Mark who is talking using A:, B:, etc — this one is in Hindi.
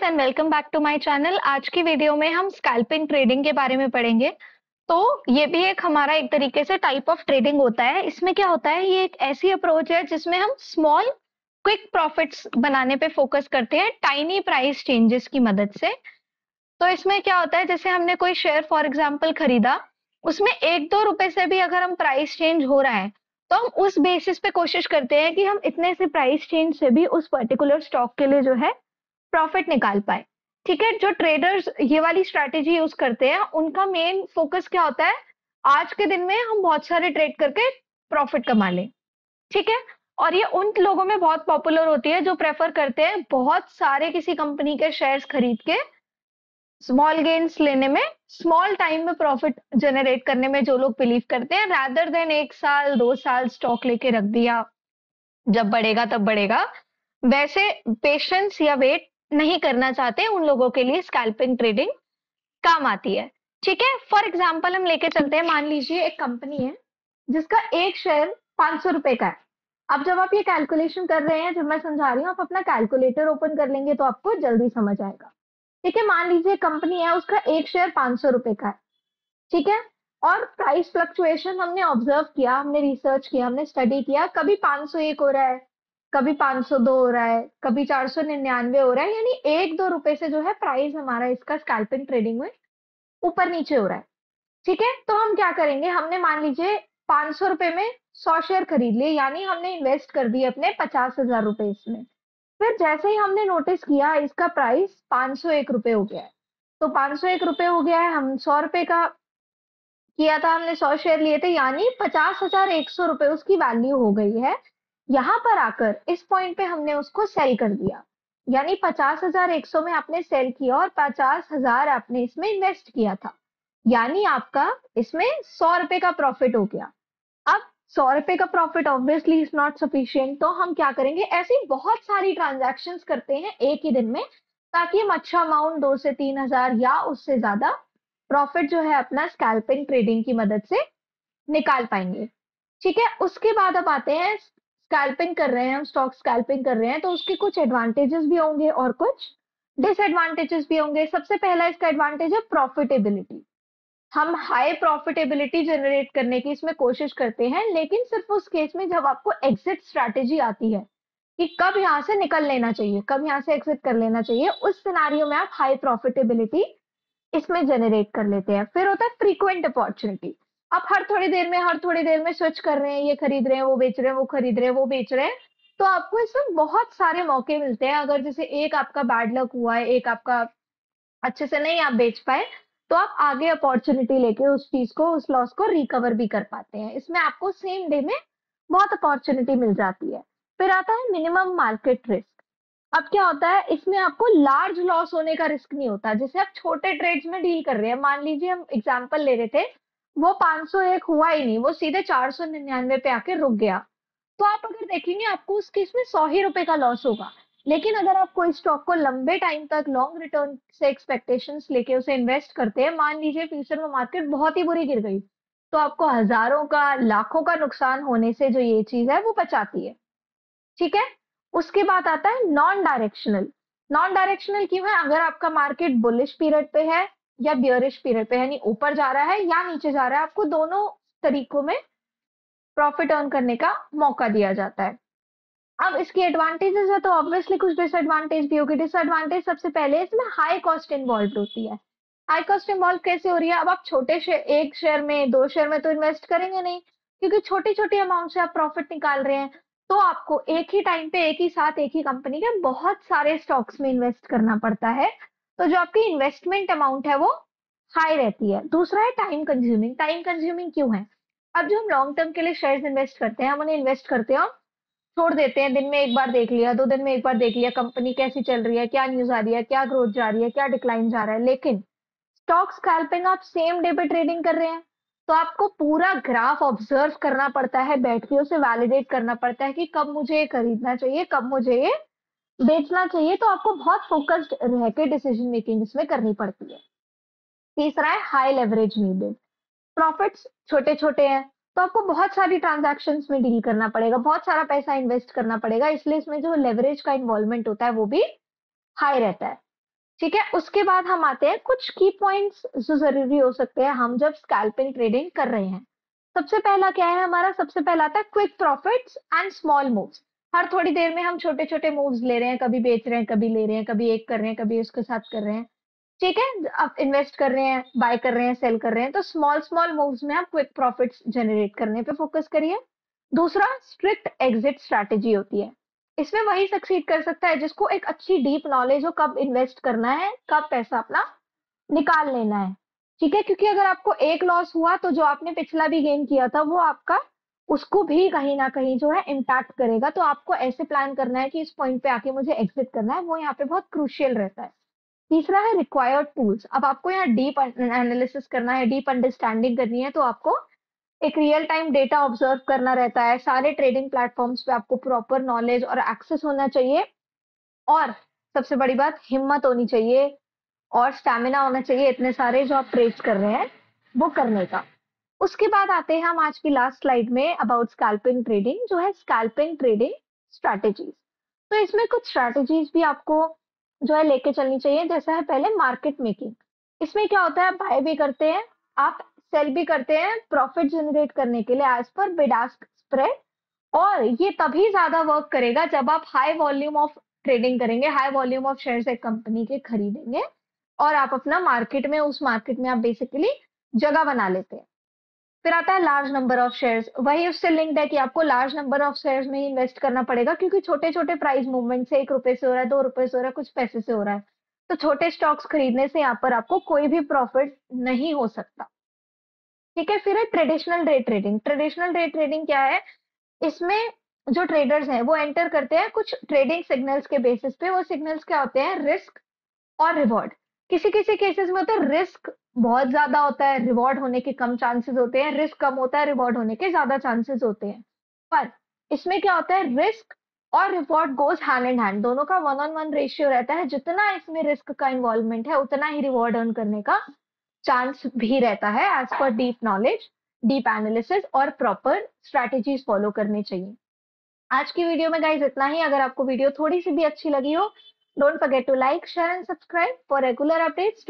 A: Guys and welcome back to my channel. आज की वीडियो में हम स्कैल्पिंग ट्रेडिंग के बारे में पढ़ेंगे। तो ये भी एक हमारा एक तरीके से टाइप ऑफ ट्रेडिंग होता है। इसमें क्या होता है, ये एक ऐसी अप्रोच है जिसमें हम स्मॉल क्विक प्रॉफिट्स बनाने पे फोकस करते हैं टाइनी प्राइस चेंजेस की मदद से। तो इसमें क्या होता है, जैसे हमने कोई शेयर फॉर एग्जांपल खरीदा, उसमें 1-2 रुपए से भी अगर हम प्राइस चेंज हो रहा है तो हम उस बेसिस पे कोशिश करते हैं कि हम इतने से प्राइस चेंज से भी उस पर्टिकुलर स्टॉक के लिए जो है प्रॉफिट निकाल पाए। ठीक है, जो ट्रेडर्स ये वाली स्ट्रैटेजी यूज करते हैं उनका मेन फोकस क्या होता है, आज के दिन में हम बहुत सारे ट्रेड करके प्रॉफिट कमा लें। ठीक है, और ये उन लोगों में बहुत पॉपुलर होती है जो प्रेफर करते हैं बहुत सारे किसी कंपनी के शेयर्स खरीद के स्मॉल गेन्स लेने में, स्मॉल टाइम में प्रॉफिट जनरेट करने में जो लोग बिलीव करते हैं, रादर देन 1 साल 2 साल स्टॉक लेके रख दिया, जब बढ़ेगा तब बढ़ेगा। वैसे पेशेंस या वेट नहीं करना चाहते, उन लोगों के लिए स्कैल्पिंग ट्रेडिंग काम आती है। ठीक है, फॉर एग्जांपल हम लेके चलते हैं, मान लीजिए एक कंपनी है जिसका एक शेयर 500 रुपए का है। अब जब आप ये कैलकुलेशन कर रहे हैं, जब मैं समझा रही हूँ, आप अपना कैलकुलेटर ओपन कर लेंगे तो आपको जल्दी समझ आएगा। ठीक है, मान लीजिए कंपनी है, उसका एक शेयर 500 रुपए का है। ठीक है, और प्राइस फ्लक्चुएशन हमने ऑब्जर्व किया, हमने रिसर्च किया, हमने स्टडी किया, कभी 501 हो रहा है, कभी 502 हो रहा है, कभी 499 हो रहा है, यानी 1-2 रुपए से जो है प्राइस हमारा इसका स्कैल्पिंग ट्रेडिंग में ऊपर नीचे हो रहा है। ठीक है, तो हम क्या करेंगे, हमने मान लीजिए 500 रुपए में 100 शेयर खरीद लिए, यानी हमने इन्वेस्ट कर दिए अपने 50,000 रुपए इसमें। फिर जैसे ही हमने नोटिस किया इसका प्राइस 501 रुपए हो गया है, तो 501 रुपए हो गया है, हम 100 रुपए का किया था, हमने 100 शेयर लिए थे, यानी 50,100 रुपए उसकी वैल्यू हो गई है। यहाँ पर आकर इस पॉइंट पे हमने उसको सेल कर दिया, यानी 50,100 में आपने सेल किया और 50,000 आपने इसमें इन्वेस्ट किया था, यानी आपका इसमें 100 रुपए का प्रॉफिट हो गया। अब 100 रुपए का profit obviously is not sufficient, तो हम क्या करेंगे, ऐसी बहुत सारी ट्रांजैक्शन करते हैं एक ही दिन में, ताकि हम अच्छा अमाउंट 2 से 3 हजार या उससे ज्यादा प्रॉफिट जो है अपना स्कैल्पिंग ट्रेडिंग की मदद से निकाल पाएंगे। ठीक है, उसके बाद अब आते हैं, स्कैल्पिंग कर रहे हैं हम, स्टॉक स्कैल्पिंग कर रहे हैं, तो उसके कुछ एडवांटेजेस भी होंगे और कुछ डिसएडवांटेजेस भी होंगे। सबसे पहला इसका एडवांटेज है प्रॉफिटेबिलिटी। हम हाई प्रॉफिटेबिलिटी जनरेट करने की इसमें कोशिश करते हैं, लेकिन सिर्फ उस केस में जब आपको एग्जिट स्ट्रैटेजी आती है कि कब यहाँ से निकल लेना चाहिए, कब यहाँ से एग्जिट कर लेना चाहिए, उस सिनारियो में आप हाई प्रॉफिटेबिलिटी इसमें जनरेट कर लेते हैं। फिर होता है फ्रीक्वेंट अपॉर्चुनिटी। आप हर थोड़ी देर में स्विच कर रहे हैं, ये खरीद रहे हैं, वो बेच रहे हैं, वो खरीद रहे हैं, वो बेच रहे हैं, तो आपको इसमें बहुत सारे मौके मिलते हैं। अगर जैसे एक आपका बैड लक हुआ है, एक आपका अच्छे से नहीं आप बेच पाए, तो आप आगे अपॉर्चुनिटी लेके उस चीज को, उस लॉस को रिकवर भी कर पाते हैं। इसमें आपको सेम डे में बहुत अपॉर्चुनिटी मिल जाती है। फिर आता है मिनिमम मार्केट रिस्क। अब क्या होता है, इसमें आपको लार्ज लॉस होने का रिस्क नहीं होता। जैसे आप छोटे ट्रेड्स में डील कर रहे हैं, मान लीजिए हम एग्जांपल ले रहे थे, वो 501 हुआ ही नहीं, वो सीधे 499 पे आके रुक गया, तो आप अगर देखेंगे आपको उस केस में 100 ही रुपए का लॉस होगा। लेकिन अगर आप कोई स्टॉक को लंबे टाइम तक लॉन्ग रिटर्न से एक्सपेक्टेशंस लेके उसे इन्वेस्ट करते हैं, मान लीजिए फ्यूचर में मार्केट बहुत ही बुरी गिर गई, तो आपको हजारों का, लाखों का नुकसान होने से जो ये चीज है वो बचाती है। ठीक है, उसके बाद आता है नॉन डायरेक्शनल। नॉन डायरेक्शनल क्यों है, अगर आपका मार्केट बुलिश पीरियड पे है या बियरिश पीरियड पे है, यानी ऊपर जा रहा है या नीचे जा रहा है, आपको दोनों तरीकों में प्रॉफिट अर्न करने का मौका दिया जाता है। अब इसकी एडवांटेजेस है तो ऑब्वियसली कुछ डिसएडवांटेज भी होगी। डिसएडवांटेज सबसे पहले इसमें हाई कॉस्ट इन्वॉल्व होती है। हाई कॉस्ट इन्वॉल्व कैसे हो रही है, अब आप छोटे शेयर, एक शेयर में, 2 शेयर में तो इन्वेस्ट करेंगे नहीं, क्योंकि छोटी छोटी अमाउंट से आप प्रॉफिट निकाल रहे हैं, तो आपको एक ही टाइम पे, एक ही साथ, एक ही कंपनी के बहुत सारे स्टॉक्स में इन्वेस्ट करना पड़ता है, तो जो आपकी इन्वेस्टमेंट अमाउंट है वो हाई रहती है। दूसरा है टाइम कंज्यूमिंग। टाइम कंज्यूमिंग क्यों है, अब जो हम लॉन्ग टर्म के लिए शेयर्स इन्वेस्ट करते हैं, हम उन्हें इन्वेस्ट करते हैं, छोड़ देते हैं, दिन में एक बार देख लिया, 2 दिन में एक बार देख लिया, कंपनी कैसी चल रही है, क्या न्यूज आ रही है, क्या ग्रोथ जा रही है, क्या डिक्लाइन जा रहा है। लेकिन स्टॉक स्कैल्पिंग आप सेम डे पे ट्रेडिंग कर रहे हैं, तो आपको पूरा ग्राफ ऑब्जर्व करना पड़ता है, बैठ के उसे वैलिडेट करना पड़ता है कि कब मुझे ये खरीदना चाहिए, कब मुझे ये बेचना चाहिए, तो आपको बहुत फोकस्ड रह के डिसीजन मेकिंग इसमें करनी पड़ती है। तीसरा है हाई लेवरेज नीडेड। प्रॉफिट्स छोटे छोटे हैं, तो आपको बहुत सारी ट्रांजैक्शंस में डील करना पड़ेगा, बहुत सारा पैसा इन्वेस्ट करना पड़ेगा, इसलिए इसमें जो लेवरेज का इन्वॉल्वमेंट होता है वो भी हाई रहता है। ठीक है, उसके बाद हम आते हैं कुछ की पॉइंट्स जो जरूरी हो सकते हैं हम जब स्कैल्पिंग ट्रेडिंग कर रहे हैं। सबसे पहला क्या है हमारा, सबसे पहला आता है quick profits and small moves. हर थोड़ी देर में हम छोटे छोटे मूव्स ले रहे हैं, कभी बेच रहे हैं, कभी ले रहे हैं, कभी एक कर रहे हैं, कभी उसके साथ कर रहे हैं। ठीक है, आप इन्वेस्ट कर रहे हैं, बाय कर रहे हैं, सेल कर रहे हैं, तो स्मॉल स्मॉल मूव्स में आप क्विक प्रॉफिट्स जनरेट करने पे फोकस करिए। दूसरा स्ट्रिक्ट एग्जिट स्ट्रैटेजी होती है। इसमें वही सक्सीड कर सकता है जिसको एक अच्छी डीप नॉलेज हो कब इन्वेस्ट करना है, कब पैसा अपना निकाल लेना है। ठीक है, क्योंकि अगर आपको एक लॉस हुआ तो जो आपने पिछला भी गेन किया था वो आपका उसको भी कहीं ना कहीं जो है इम्पैक्ट करेगा। तो आपको ऐसे प्लान करना है कि इस पॉइंट पे आके मुझे एग्जिट करना है, वो यहाँ पे बहुत क्रूशियल रहता है। तीसरा है रिक्वायर्ड टूल्स। अब आपको यहाँ डीप एनालिसिस करना है, डीप अंडरस्टैंडिंग करनी है, तो आपको एक रियल टाइम डेटा ऑब्जर्व करना रहता है। सारे ट्रेडिंग प्लेटफॉर्म्स पे आपको प्रॉपर नॉलेज और एक्सेस होना चाहिए, और सबसे बड़ी बात हिम्मत होनी चाहिए और स्टैमिना होना चाहिए इतने सारे जो आप ट्रेड्स कर रहे हैं वो करने का। उसके बाद आते हैं हम आज की लास्ट स्लाइड में अबाउट स्कैल्पिंग ट्रेडिंग, जो है स्कैल्पिंग ट्रेडिंग स्ट्रैटेजीज। तो इसमें कुछ स्ट्रैटेजीज भी आपको जो है लेके चलनी चाहिए। जैसा है पहले मार्केट मेकिंग। इसमें क्या होता है, बाय भी करते हैं आप, सेल भी करते हैं प्रॉफिट जनरेट करने के लिए as per bid ask spread. और ये तभी ज्यादा वर्क करेगा जब आप हाई वॉल्यूम ऑफ ट्रेडिंग करेंगे, हाई वॉल्यूम ऑफ शेयर्स एक कंपनी के खरीदेंगे और आप अपना मार्केट में, उस मार्केट में आप बेसिकली जगह बना लेते हैं। फिर आता है लार्ज नंबर ऑफ शेयर्स। वही उससे लिंक्ड है कि आपको लार्ज नंबर ऑफ शेयर्स में ही इन्वेस्ट करना पड़ेगा, क्योंकि छोटे छोटे प्राइस मूवमेंट से 1 रुपए से हो रहा है, 2 रुपए से हो रहा है, कुछ पैसे से हो रहा है, तो छोटे स्टॉक्स खरीदने से यहाँ पर आपको कोई भी प्रॉफिट नहीं हो सकता। ठीक है, फिर है traditional day trading. Traditional day trading क्या है, इसमें जो ट्रेडर्स हैं वो एंटर करते हैं कुछ ट्रेडिंग सिग्नल्स के बेसिस पे। वो सिग्नल्स क्या होते हैं, रिस्क और रिवॉर्ड। किसी किसी केसेस में होता है रिस्क बहुत ज्यादा होता है, रिवॉर्ड होने के कम चांसेस होते हैं, रिस्क कम होता है, रिवॉर्ड होने के ज्यादा चांसेस होते हैं। पर इसमें क्या होता है, रिस्क और reward goes hand in hand, दोनों का 1:1 रेशियो रहता है। जितना इसमें रिस्क का इन्वॉल्वमेंट है उतना ही रिवॉर्ड अर्न करने का चांस भी रहता है, as per deep knowledge, deep analysis और प्रॉपर स्ट्रैटेजीज फॉलो करनी चाहिए। आज की वीडियो में गाइस इतना ही। अगर आपको वीडियो थोड़ी सी भी अच्छी लगी हो, don't forget to like, share and subscribe for regular updates.